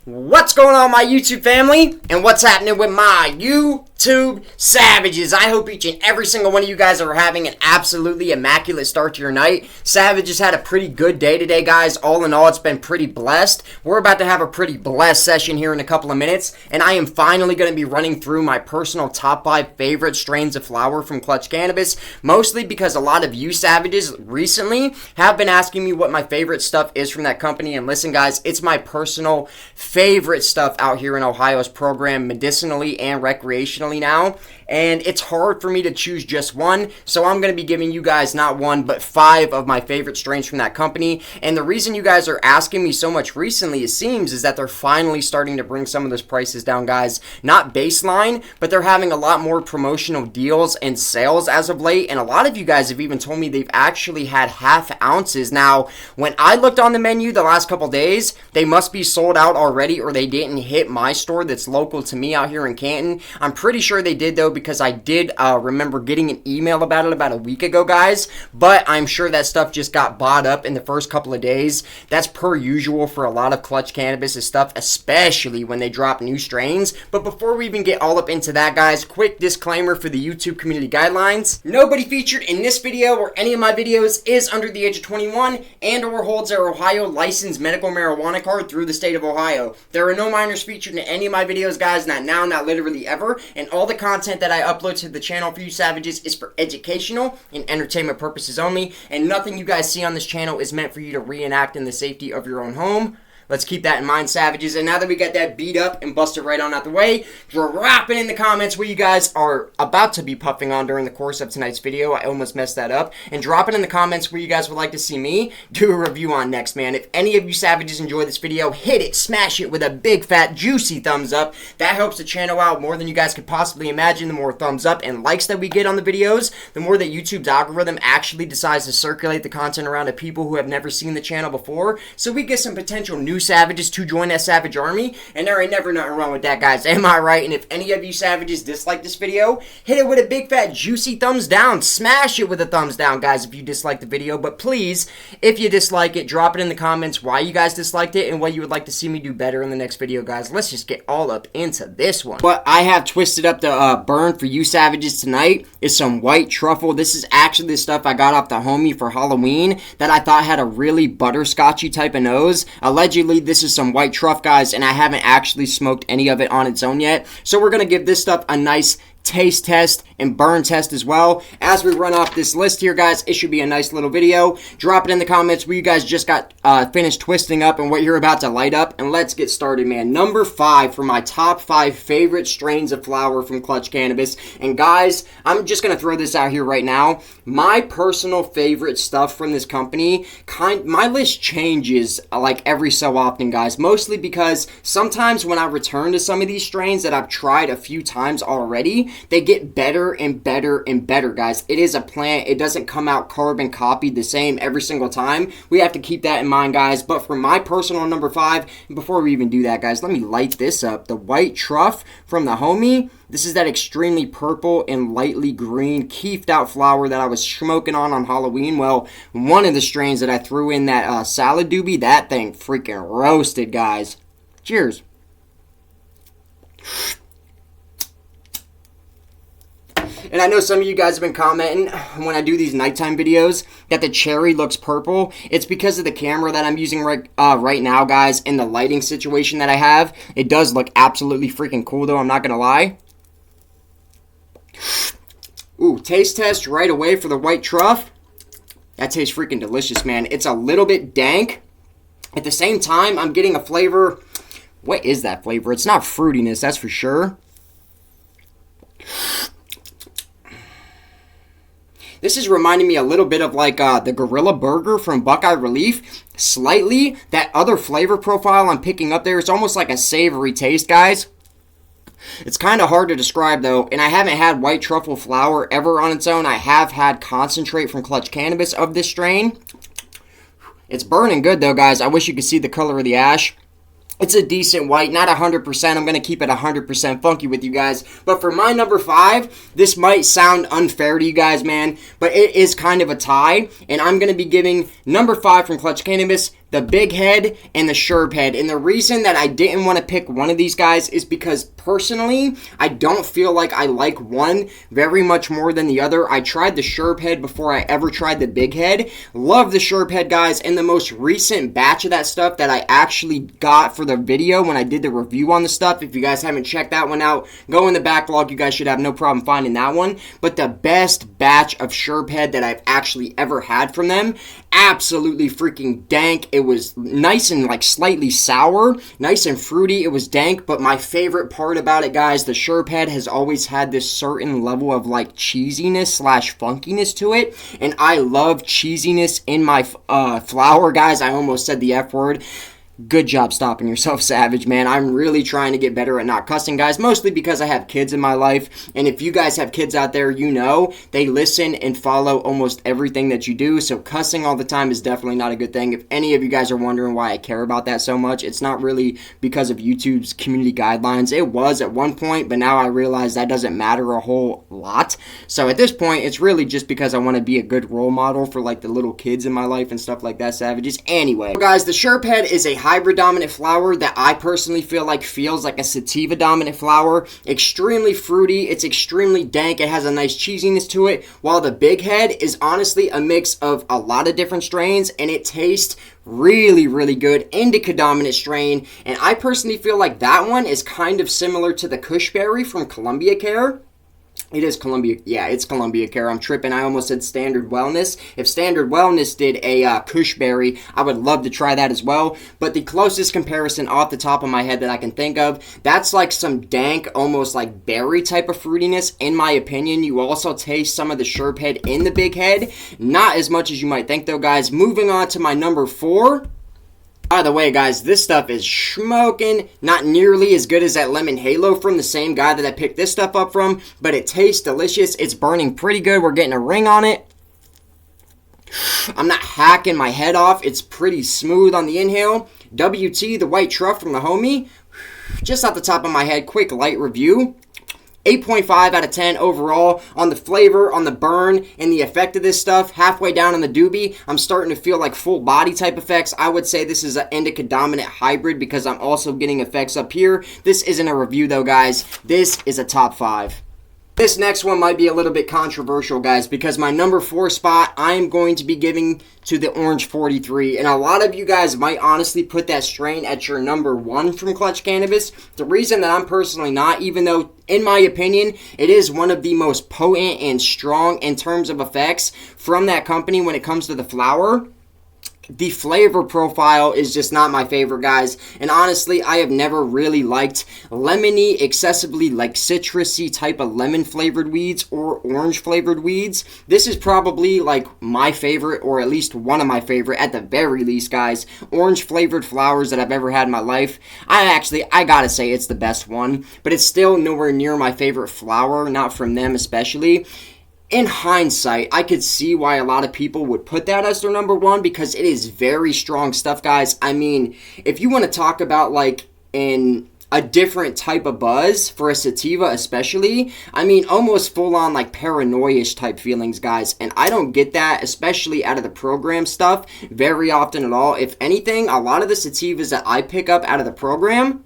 What's going on, my YouTube family? And what's happening with my YouTube Savages? I hope each and every single one of you guys are having an absolutely immaculate start to your night. Savages had a pretty good day today, guys. All in all, it's been pretty blessed. We're about to have a pretty blessed session here in a couple of minutes, and I am finally going to be running through my personal top 5 favorite strains of flower from Klutch Cannabis, mostly because a lot of you Savages recently have been asking me what my favorite stuff is from that company. And listen, guys, it's my personal favorite stuff out here in Ohio's program, medicinally and recreationally now, and it's hard for me to choose just one, so I'm going to be giving you guys not one, but 5 of my favorite strains from that company. And the reason you guys are asking me so much recently, it seems, is that they're finally starting to bring some of those prices down, guys. Not baseline, but they're having a lot more promotional deals and sales as of late, and a lot of you guys have even told me they've actually had half ounces. Now, when I looked on the menu the last couple days, they must be sold out already, or they didn't hit my store that's local to me out here in Canton. I'm pretty sure they did, though, because I did remember getting an email about it about a week ago, guys, but I'm sure that stuff just got bought up in the first couple of days. That's per usual for a lot of Klutch Cannabis stuff, especially when they drop new strains. But before we even get all up into that, guys, quick disclaimer for the YouTube community guidelines. Nobody featured in this video or any of my videos is under the age of 21 and or holds their Ohio licensed medical marijuana card through the state of Ohio. There are no minors featured in any of my videos, guys, not now, not literally ever, and all the content that I upload to the channel for you Savages is for educational and entertainment purposes only, and nothing you guys see on this channel is meant for you to reenact in the safety of your own home. Let's keep that in mind, Savages. And now that we got that beat up and busted right on out the way, drop it in the comments where you guys are about to be puffing on during the course of tonight's video. I almost messed that up. And drop it in the comments where you guys would like to see me do a review on next, man. If any of you Savages enjoy this video, hit it, smash it with a big, fat, juicy thumbs up. That helps the channel out more than you guys could possibly imagine. The more thumbs up and likes that we get on the videos, the more that YouTube's algorithm actually decides to circulate the content around to people who have never seen the channel before. So we get some potential new Savages to join that Savage Army, and there ain't never nothing wrong with that, guys. Am I right? And if any of you Savages dislike this video, hit it with a big fat juicy thumbs down. Smash it with a thumbs down, guys, if you dislike the video. But please, if you dislike it, drop it in the comments why you guys disliked it and what you would like to see me do better in the next video, guys. Let's just get all up into this one. What I have twisted up the burn for you Savages tonight is some white truffle. This is actually the stuff I got off the homie for Halloween that I thought had a really butterscotchy type of nose. Allegedly, this is some white truff, guys, and I haven't actually smoked any of it on its own yet. So we're going to give this stuff a nice taste test and burn test as well. As we run off this list here, guys, it should be a nice little video. Drop it in the comments where you guys just got finished twisting up and what you're about to light up, and let's get started, man. Number 5 for my top 5 favorite strains of flower from Klutch Cannabis. And guys, I'm just gonna throw this out here right now. My personal favorite stuff from this company, my list changes like every so often, guys, mostly because sometimes when I return to some of these strains that I've tried a few times already, they get better and better and better, guys. It is a plant. It doesn't come out carbon copied the same every single time. We have to keep that in mind, guys. But for my personal number 5, before we even do that, guys, let me light this up. The white truff from the homie. This is that extremely purple and lightly green keefed out flower that I was smoking on Halloween. Well, one of the strains that I threw in that salad doobie, that thing freaking roasted, guys. Cheers. And I know some of you guys have been commenting when I do these nighttime videos that the cherry looks purple. It's because of the camera that I'm using right now, guys, and the lighting situation that I have. It does look absolutely freaking cool, though, I'm not going to lie. Ooh, taste test right away for the white truff. That tastes freaking delicious, man. It's a little bit dank. At the same time, I'm getting a flavor. What is that flavor? It's not fruitiness, that's for sure. This is reminding me a little bit of like the Gorilla Burger from Buckeye Relief. Slightly, that other flavor profile I'm picking up there, it's almost like a savory taste, guys. It's kind of hard to describe, though, and I haven't had white truffle flower ever on its own. I have had concentrate from Klutch Cannabis of this strain. It's burning good, though, guys. I wish you could see the color of the ash. It's a decent white, not 100%. I'm going to keep it 100% funky with you guys. But for my number 5, this might sound unfair to you guys, man, but it is kind of a tie. And I'm going to be giving number 5 from Klutch Cannabis the Big Head, and the Sherb Head. And the reason that I didn't want to pick one of these guys is because personally, I don't feel like I like one very much more than the other. I tried the Sherb Head before I ever tried the Big Head. Love the Sherb Head, guys. And the most recent batch of that stuff that I actually got for the video when I did the review on the stuff, if you guys haven't checked that one out, go in the backlog. You guys should have no problem finding that one. But the best batch of Sherb Head that I've actually ever had from them, absolutely freaking dank. It was nice and like slightly sour, nice and fruity. It was dank, but my favorite part about it, guys, the Sherb Head has always had this certain level of like cheesiness slash funkiness to it, and I love cheesiness in my flour, guys. I almost said the F word. Good job stopping yourself, Savage, man. I'm really trying to get better at not cussing, guys, mostly because I have kids in my life, and if you guys have kids out there, you know they listen and follow almost everything that you do, so cussing all the time is definitely not a good thing. If any of you guys are wondering why I care about that so much, it's not really because of YouTube's community guidelines. It was at one point, but now I realize that doesn't matter a whole lot. So at this point, it's really just because I want to be a good role model for like the little kids in my life and stuff like that, Savages. Anyway, guys, the Sherb Head is a hybrid dominant flower that I personally feel like feels like a sativa dominant flower. Extremely fruity, it's extremely dank, it has a nice cheesiness to it, while the Big Head is honestly a mix of a lot of different strains, and it tastes really, really good. Indica dominant strain, and I personally feel like that one is kind of similar to the Kushberry from Columbia Care. It is Columbia, yeah, it's Columbia Care. I'm tripping. I almost said Standard Wellness. If Standard Wellness did a Kushberry, I would love to try that as well. But the closest comparison off the top of my head that I can think of, that's like some dank, almost like berry type of fruitiness, in my opinion. You also taste some of the Sherb Head in the Big Head. Not as much as you might think, though, guys. Moving on to my number 4. By the way, guys, this stuff is smoking. Not nearly as good as that Lemon Halo from the same guy that I picked this stuff up from, but it tastes delicious. It's burning pretty good. We're getting a ring on it. I'm not hacking my head off. It's pretty smooth on the inhale. WT, the White Truff from the homie. Just off the top of my head, quick light review. 8.5 out of 10 overall on the flavor, on the burn, and the effect of this stuff. Halfway down on the doobie, I'm starting to feel like full body type effects. I would say this is an indica dominant hybrid because I'm also getting effects up here. This isn't a review though, guys. This is a top 5. This next one might be a little bit controversial, guys, because my number 4 spot I'm going to be giving to the Orange 43. And a lot of you guys might honestly put that strain at your number 1 from Klutch Cannabis. The reason that I'm personally not, even though in my opinion it is one of the most potent and strong in terms of effects from that company when it comes to the flower, the flavor profile is just not my favorite, guys. And honestly, I have never really liked lemony, excessively like citrusy type of lemon flavored weeds or orange flavored weeds. This is probably like my favorite, or at least one of my favorite at the very least, guys. Orange flavored flowers that I've ever had in my life. I gotta say it's the best one, but it's still nowhere near my favorite flower, not from them especially. In hindsight, I could see why a lot of people would put that as their number 1 because it is very strong stuff, guys. I mean, if you want to talk about like a different type of buzz for a sativa especially, I mean, almost full-on like paranoia-ish type feelings, guys. And I don't get that, especially out of the program stuff, very often at all. If anything, a lot of the sativas that I pick up out of the program,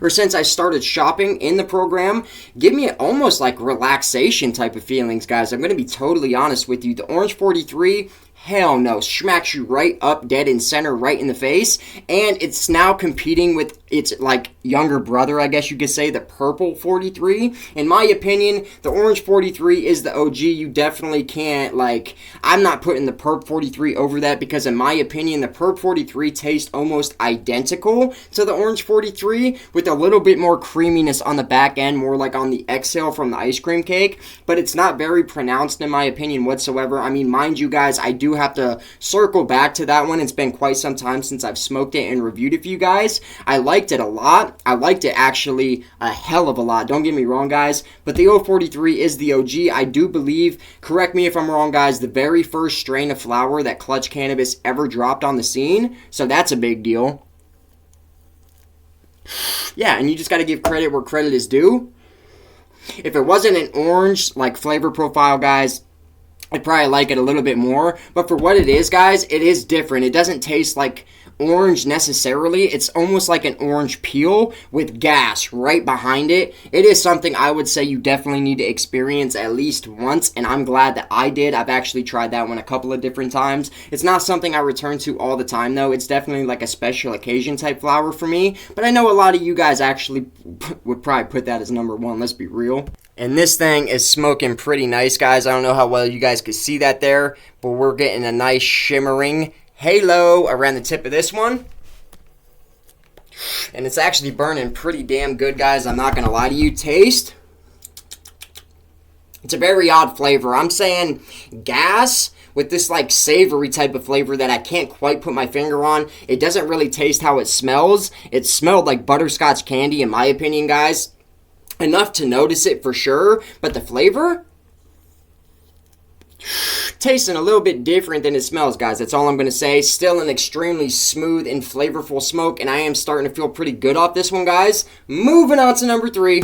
or since I started shopping in the program, give me almost like relaxation type of feelings, guys. I'm going to be totally honest with you. The Orange 43, hell no, smacks you right up dead in center, right in the face, and it's now competing with its like younger brother, I guess you could say, the Purple 43. In my opinion, the Orange 43 is the OG. You definitely can't, like, I'm not putting the Purp 43 over that because in my opinion, the Purp 43 tastes almost identical to the Orange 43 with a little bit more creaminess on the back end, more like on the exhale from the ice cream cake, but it's not very pronounced in my opinion whatsoever. I mean, mind you guys, I do have to circle back to that one. It's been quite some time since I've smoked it and reviewed it for you guys. I liked it a lot. I liked it actually a hell of a lot. Don't get me wrong, guys, but the 043 is the OG. I do believe, correct me if I'm wrong, guys, the very first strain of flower that Klutch Cannabis ever dropped on the scene, so that's a big deal. Yeah, and you just got to give credit where credit is due. If it wasn't an orange like flavor profile, guys, I'd probably like it a little bit more. But for what it is, guys, it is different. It doesn't taste like orange necessarily. It's almost like an orange peel with gas right behind it. It is something I would say you definitely need to experience at least once, and I'm glad that I did. I've actually tried that one a couple of different times. It's not something I return to all the time, though. It's definitely like a special occasion type flower for me, but I know a lot of you guys actually would probably put that as number one, let's be real. And this thing is smoking pretty nice, guys. I don't know how well you guys could see that there, but we're getting a nice shimmering halo around the tip of this one. And it's actually burning pretty damn good, guys. I'm not going to lie to you. Taste. It's a very odd flavor. I'm saying gas with this like savory type of flavor that I can't quite put my finger on. It doesn't really taste how it smells. It smelled like butterscotch candy in my opinion, guys. Enough to notice it for sure, but the flavor tasting a little bit different than it smells, guys. That's all I'm going to say. Still an extremely smooth and flavorful smoke, and I am starting to feel pretty good off this one, guys. Moving on to number 3.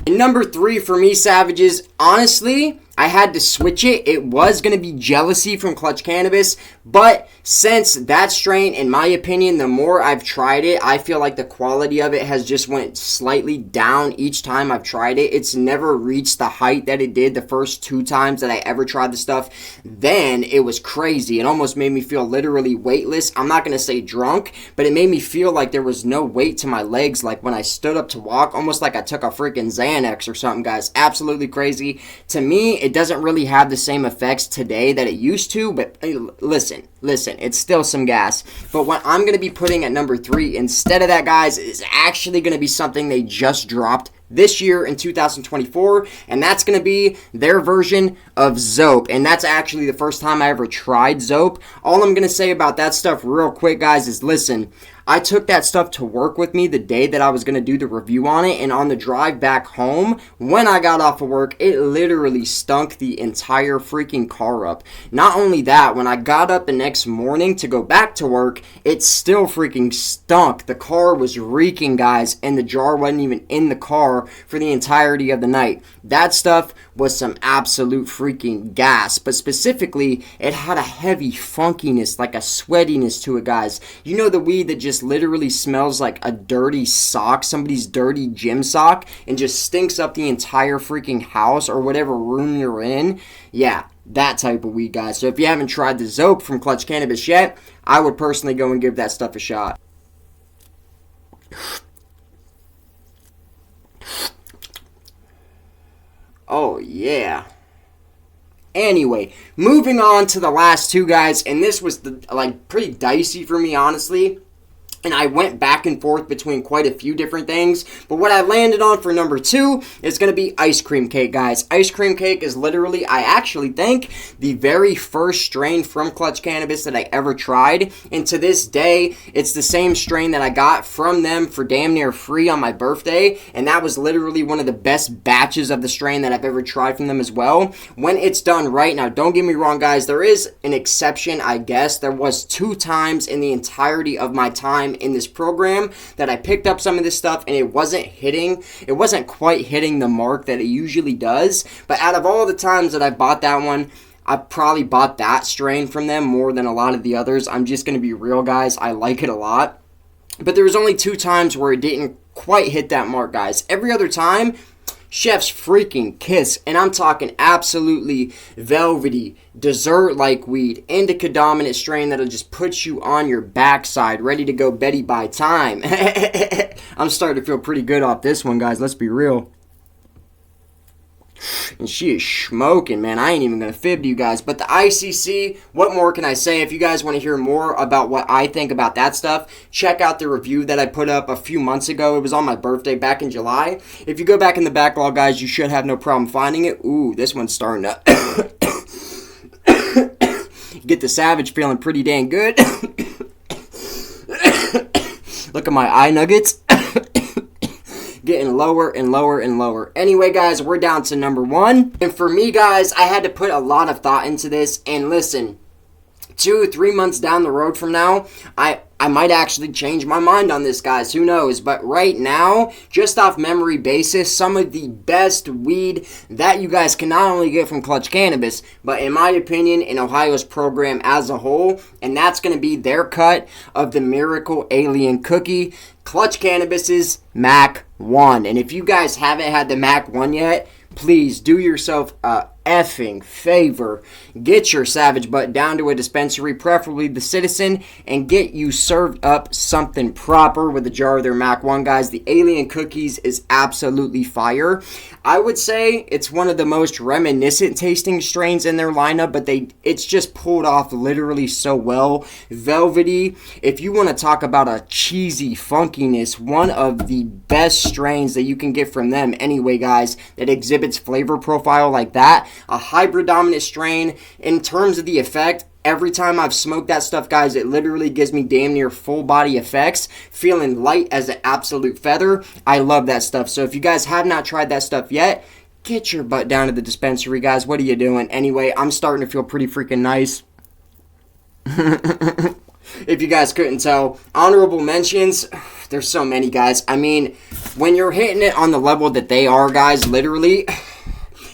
And number 3 for me, Savages, honestly, I had to switch it. It was going to be Jealousy from Klutch Cannabis, but since that strain, in my opinion, the more I've tried it, I feel like the quality of it has just went slightly down each time I've tried it. It's never reached the height that it did the first 2 times that I ever tried the stuff. Then it was crazy. It almost made me feel literally weightless. I'm not going to say drunk, but it made me feel like there was no weight to my legs, like when I stood up to walk, almost like I took a freaking Xanax or something, guys. Absolutely crazy. To me, it doesn't really have the same effects today that it used to, but listen, it's still some gas. But what I'm going to be putting at number 3 instead of that, guys, is actually going to be something they just dropped this year in 2024, and that's going to be their version of Zope. And that's actually the first time I ever tried Zope. All I'm going to say about that stuff real quick, guys, is listen, I took that stuff to work with me the day that I was going to do the review on it, and on the drive back home, when I got off of work, it literally stunk the entire freaking car up. Not only that, when I got up the next morning to go back to work, it still freaking stunk. The car was reeking, guys, and the jar wasn't even in the car for the entirety of the night. That stuff was some absolute freaking gas, but specifically, it had a heavy funkiness, like a sweatiness to it, guys. You know the weed that just literally smells like a dirty sock, somebody's dirty gym sock, and just stinks up the entire freaking house or whatever room you're in? Yeah, that type of weed, guys. So if you haven't tried the Zope from Klutch Cannabis yet, I would personally go and give that stuff a shot. Oh, yeah. Anyway, moving on to the last 2, guys, and this was pretty dicey for me, honestly. And I went back and forth between quite a few different things. But what I landed on for number 2 is going to be Ice Cream Cake, guys. Ice Cream Cake is literally, I actually think, the very first strain from Klutch Cannabis that I ever tried. And to this day, it's the same strain that I got from them for damn near free on my birthday. And that was literally one of the best batches of the strain that I've ever tried from them as well. When it's done right, now don't get me wrong, guys, there is an exception, I guess. There was 2 times in the entirety of my time in this program that I picked up some of this stuff and it wasn't quite hitting the mark that it usually does. But out of all the times that I bought that one, I probably bought that strain from them more than a lot of the others. I'm just going to be real, guys. I like it a lot. But there was only 2 times where it didn't quite hit that mark, guys. Every other time, chef's freaking kiss, and I'm talking absolutely velvety, dessert-like weed, indica dominant strain that'll just put you on your backside, ready to go Betty by time. I'm starting to feel pretty good off this one, guys, let's be real. And she is smoking, man. I ain't even going to fib to you guys. But the ICC, what more can I say? If you guys want to hear more about what I think about that stuff, check out the review that I put up a few months ago. It was on my birthday back in July. If you go back in the backlog, guys, you should have no problem finding it. Ooh, this one's starting to get the Savage feeling pretty dang good. Look at my eye nuggets. Getting lower and lower and lower. Anyway, guys, we're down to number 1. And for me, guys, I had to put a lot of thought into this. And listen, 2-3 months down the road from now, I I might actually change my mind on this, guys. Who knows? But right now, just off memory basis, some of the best weed that you guys can not only get from Klutch Cannabis, but in my opinion, in Ohio's program as a whole, and that's going to be their cut of the Miracle Alien Cookie, Klutch Cannabis's Mac 1. And if you guys haven't had the Mac 1 yet, please do yourself a effing favor. Get your savage butt down to a dispensary, preferably the Citizen, and get you served up something proper with a jar of their Mac 1, guys. The Alien Cookies is absolutely fire. I would say it's one of the most reminiscent tasting strains in their lineup, but it's just pulled off literally so well. Velvety. If you want to talk about a cheesy funkiness, one of the best strains that you can get from them anyway, guys, that exhibits flavor profile like that. A hybrid dominant strain. In terms of the effect, every time I've smoked that stuff, guys, it literally gives me damn near full body effects, feeling light as an absolute feather. I love that stuff. So if you guys have not tried that stuff yet, get your butt down to the dispensary, guys. What are you doing? Anyway, I'm starting to feel pretty freaking nice. If you guys couldn't tell, honorable mentions, there's so many, guys. I mean, when you're hitting it on the level that they are, guys, literally,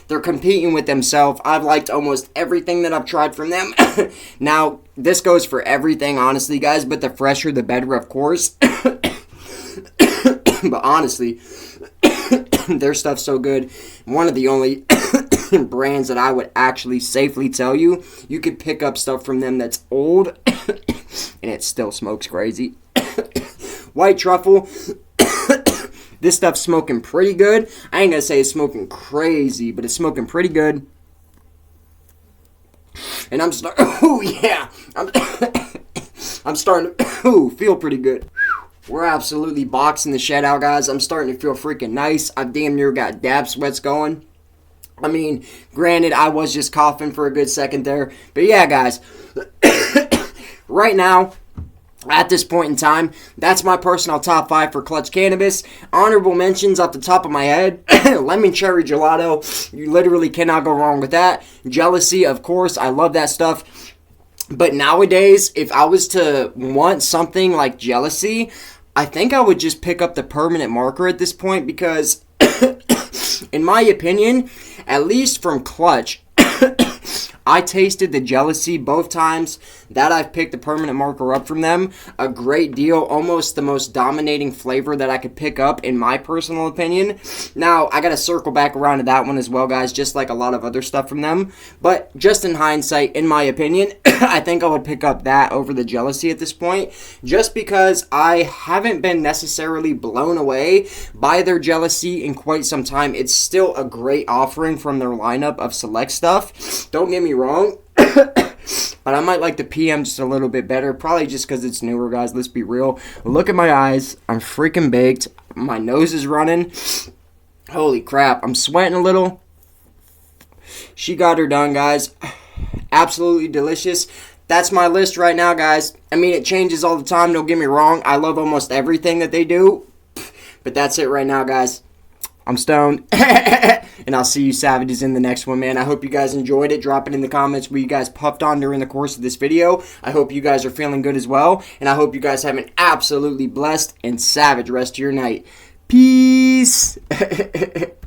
they're competing with themselves. I've liked almost everything that I've tried from them. Now, this goes for everything, honestly, guys, but the fresher, the better, of course. But honestly, their stuff's so good. One of the only brands that I would actually safely tell you could pick up stuff from them that's old, and it still smokes crazy. White Truffle. This stuff's smoking pretty good. I ain't gonna say it's smoking crazy, but it's smoking pretty good. And I'm starting. Oh yeah, I'm starting to feel pretty good. We're absolutely boxing the shit out, guys. I'm starting to feel freaking nice. I've damn near got dab sweats going. I mean, granted, I was just coughing for a good second there, but yeah, guys. Right now, at this point in time, that's my personal top 5 for Klutch Cannabis. Honorable mentions off the top of my head. Lemon Cherry Gelato. You literally cannot go wrong with that. Jealousy, of course. I love that stuff. But nowadays, if I was to want something like Jealousy, I think I would just pick up the permanent marker at this point because, in my opinion, at least from Klutch, I tasted the Jealousy both times that I've picked the permanent marker up from them. A great deal, almost the most dominating flavor that I could pick up in my personal opinion. Now, I gotta circle back around to that one as well, guys, just like a lot of other stuff from them. But just in hindsight, in my opinion, I think I would pick up that over the Jealousy at this point, just because I haven't been necessarily blown away by their Jealousy in quite some time. It's still a great offering from their lineup of select stuff. Don't get me wrong. But I might like the PM just a little bit better. Probably just because it's newer, guys. Let's be real. Look at my eyes. I'm freaking baked. My nose is running. Holy crap. I'm sweating a little. She got her done, guys. Absolutely delicious. That's my list right now, guys. I mean, it changes all the time. Don't get me wrong. I love almost everything that they do. But that's it right now, guys. I'm stoned. And I'll see you savages in the next one, man. I hope you guys enjoyed it. Drop it in the comments what you guys puffed on during the course of this video. I hope you guys are feeling good as well. And I hope you guys have an absolutely blessed and savage rest of your night. Peace.